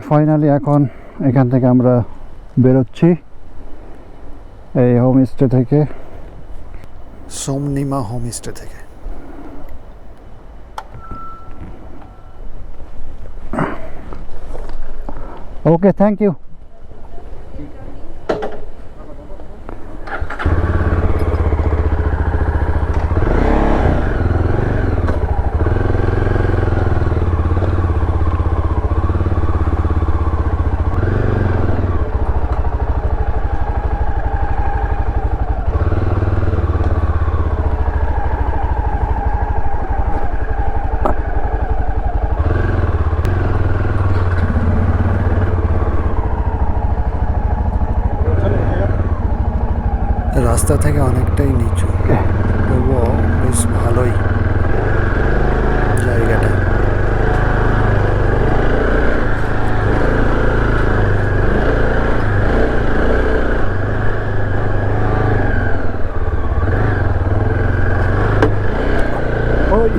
Finally এখন এখান থেকে আমরা বেরোচ্ছি এই হোমস্টে থেকে, সোমনিমা হোমস্টে থেকে। ওকে, থ্যাংক ইউ। রাস্তা থেকে অনেকটাই নিচু, তবুও বেশ ভালোই জায়গাটা। ওই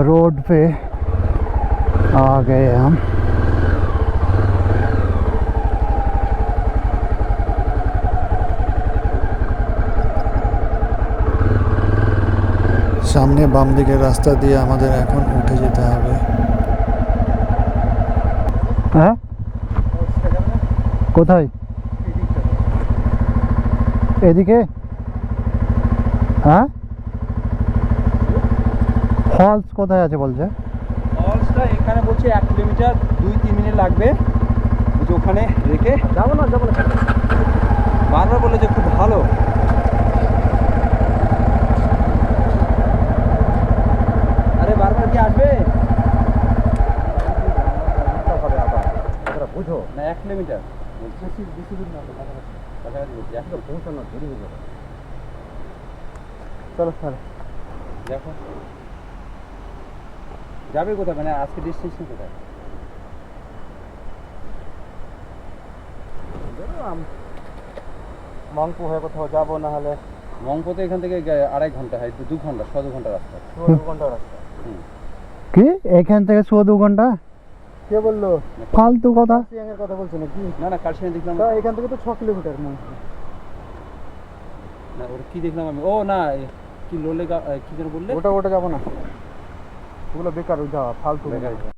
रोड पे आ गए हम। সামনে বাম দিকের রাস্তা দিয়ে আমাদের এখন উঠে যেতে হবে। হ্যাঁ, কোথায়? এদিকে? হ্যাঁ, ফলস কোথায় আছে বলছে? ফলসটা এখানে বলছে 1 কিলোমিটার 2-3 মিনিট লাগবে, যে ওখানে রেখে যাবো না বারবার বলে যে খুব ভালো। আরে বারবার কি আসবে? বুঝো না, 1 কিলোমিটার বেশি দূর না, কাছাকাছি বলছি, এখন পৌঁছানো দেরি হয়ে যাবে। চলো তাহলে দেখো যাবে কোথায়, মানে আজকে ডেস্টিনেশন কোথায়? মংপো হয়ে কোথাও যাবো, না হলে মংপো তো এখান থেকে 2.5 ঘন্টা, 2 ঘন্টা, 2 ঘন্টা রাস্তা, 2 ঘন্টা রাস্তা। কি এখান থেকে 2 ঘন্টা? কে বললো? ফালতু কথা। কার্শিয়াং এর কথা বলছো নাকি? না না, কার্শিয়াং দেখলাম এখান থেকে তো 6 কিলোমিটার মংপো। না ওটা কি দেখলাম আমি, ও না কি লোলে কি যেন বললে, ওটা যাবো না, ওগুলো বেকার, ওই যাওয়া ফালতু।